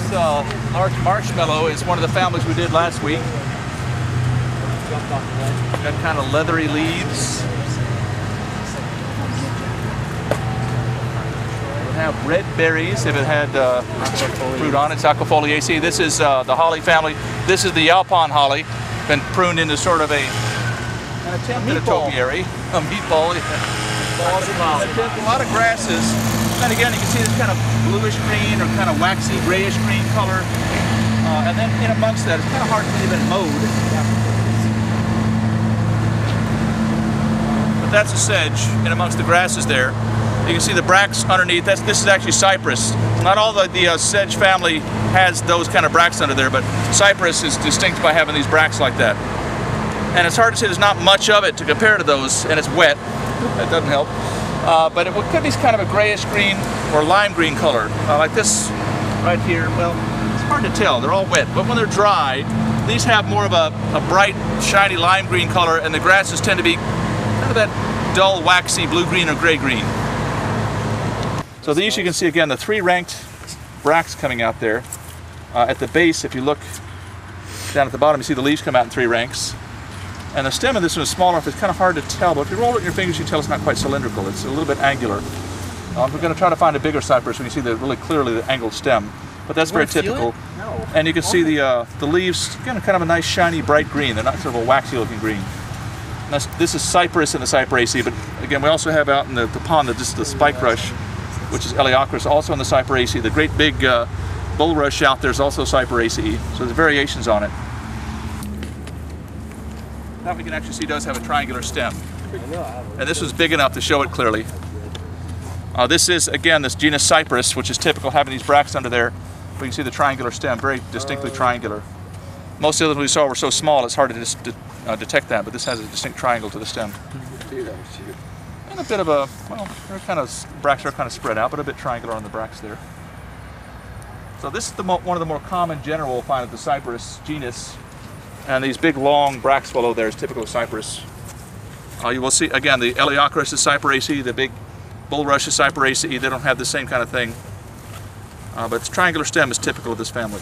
This large marshmallow is one of the families we did last week. Got kind of leathery leaves. It'll have red berries if it had fruit on it. It's Aquifoliaceae. This is the holly family. This is the Alpine holly. Been pruned into sort of an attempt at a topiary. A meatball. A lot of grasses. And again, you can see this kind of bluish green or kind of waxy grayish green color. And then in amongst that, it's kind of hard to believe it's mowed. But that's a sedge in amongst the grasses there. You can see the bracts underneath. This is actually cypress. Not all the sedge family has those kind of bracts under there, but cypress is distinct by having these bracts like that. And it's hard to say there's not much of it to compare to those, and it's wet. That doesn't help. But it could be kind of a grayish green or lime green color, like this right here. Well, it's hard to tell. They're all wet, but when they're dry, these have more of a bright, shiny lime green color, and the grasses tend to be kind of that dull, waxy blue-green or gray-green. So these you can see again, the three ranked bracts coming out there. At the base, if you look down at the bottom, you see the leaves come out in three ranks. And the stem of this one is small enough, it's kind of hard to tell, but if you roll it in your fingers, you can tell it's not quite cylindrical. It's a little bit angular. We're going to try to find a bigger cypress when you see really clearly the angled stem. But that's very typical. No. And you can see the leaves, again, kind of a nice, shiny, bright green. They're not sort of a waxy-looking green. This is cypress in the Cyperaceae, but again, we also have out in the pond the spike rush, which is Eleochris, also in the Cyperaceae. The great big bulrush out there is also Cyperaceae, so there's variations on it. That we can actually see does have a triangular stem. And this was big enough to show it clearly. This is, again, this genus Cypress, which is typical, having these bracts under there. We can see the triangular stem, very distinctly triangular. Most of the others we saw were so small it's hard to detect that, but this has a distinct triangle to the stem. And a bit of a, well, bracts are kind of spread out, but a bit triangular on the bracts there. So this is one of the more common general we'll find of the Cypress genus. And these big long bracts below there is typical of cypress. You will see, again, the Eleochris is Cyperaceae, the big bulrush is Cyperaceae. They don't have the same kind of thing. But the triangular stem is typical of this family.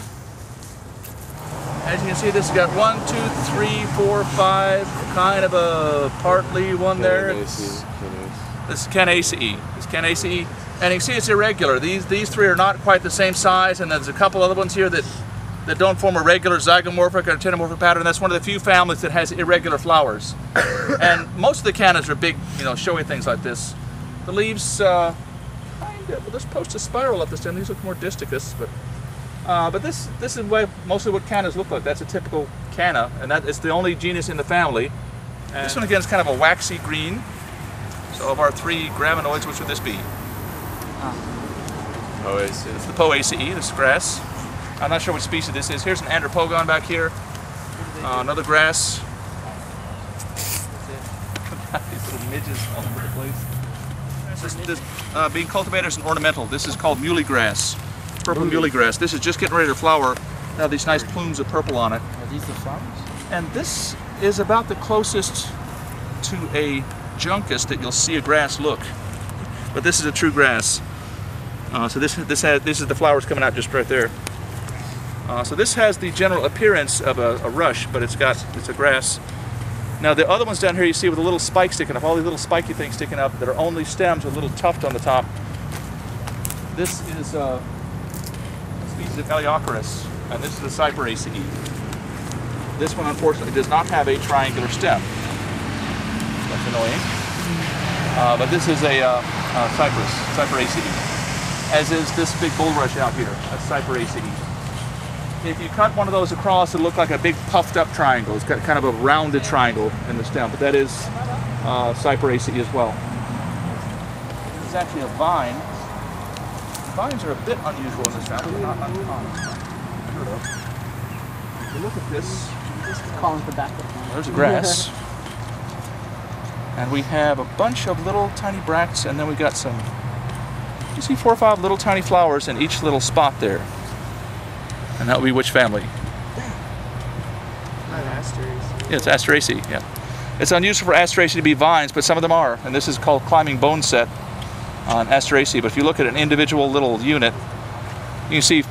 As you can see, this has got 1, 2, 3, 4, 5, kind of a partly one there. This is Cicanese. It's Cicanese. And you can see it's irregular. These three are not quite the same size, and there's a couple other ones here that don't form a regular zygomorphic or tenomorphic pattern. That's one of the few families that has irregular flowers. And most of the cannas are big, showy things like this. The leaves, they're supposed to spiral up the stem. These look more disticus, but this is mostly what cannas look like. That's a typical canna, and that is the only genus in the family. And this one again is kind of a waxy green. So of our three graminoids, which would this be? Poaceae. It's the Poaceae, this grass. I'm not sure which species this is. Here's an andropogon back here. Another grass. These little midges all over the place. This being cultivated as an ornamental. This is called muley grass. Purple muley grass. This is just getting ready to flower. Now these nice plumes of purple on it. Are these the flowers? And this is about the closest to a juncus that you'll see a grass look. But this is a true grass. So this is the flowers coming out just right there. So this has the general appearance of a rush, but it's a grass. Now the other ones down here you see with a little spike sticking up, all these little spiky things sticking up that are only stems with a little tuft on the top. This is a species of Eleochris, and this is a Cyperaceae. This one unfortunately does not have a triangular stem. That's annoying. But this is a Cyperaceae, as is this big bulrush out here, a Cyperaceae. If you cut one of those across, it'll look like a big puffed up triangle. It's got kind of a rounded triangle in the stem, but that is Cyperaceae as well. This is actually a vine. Vines are a bit unusual in this family, but not uncommon. If you look at this, there's grass. And we have a bunch of little tiny bracts, and then we got some, you see 4 or 5 little tiny flowers in each little spot there. And that would be which family? Asteraceae. Yeah, it's Asteraceae, yeah. It's unusual for Asteraceae to be vines, but some of them are. And this is called climbing bone set on Asteraceae. But if you look at an individual little unit, you can see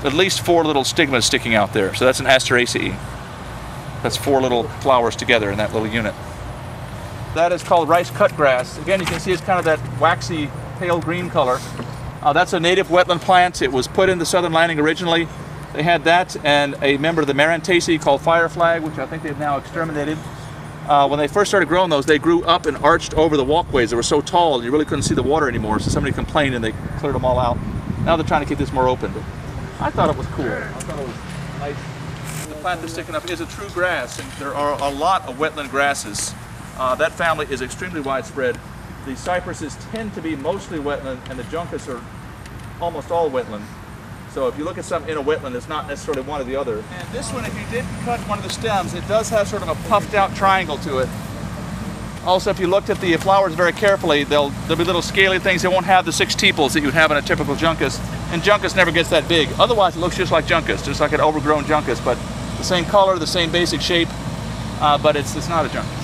at least 4 little stigmas sticking out there. So that's an Asteraceae. That's 4 little flowers together in that little unit. That is called rice cutgrass. Again, you can see it's kind of that waxy pale green color. That's a native wetland plant. It was put in the southern landing originally. They had that and a member of the Marantaceae called fireflag, which I think they've now exterminated. When they first started growing those, they grew up and arched over the walkways. They were so tall you really couldn't see the water anymore, so somebody complained and they cleared them all out. Now they're trying to keep this more open. But I thought it was cool. I thought it was nice. The plant that's sticking up is a true grass, and there are a lot of wetland grasses. That family is extremely widespread. The cypresses tend to be mostly wetland, and the juncus are almost all wetland. So if you look at some in a wetland, it's not necessarily one or the other. And this one, if you did cut one of the stems, it does have sort of a puffed out triangle to it. Also, if you looked at the flowers very carefully, there'll be little scaly things. They won't have the 6 tepals that you would have in a typical juncus. And juncus never gets that big. Otherwise, it looks just like juncus, just like an overgrown juncus, but the same color, the same basic shape, but it's not a juncus.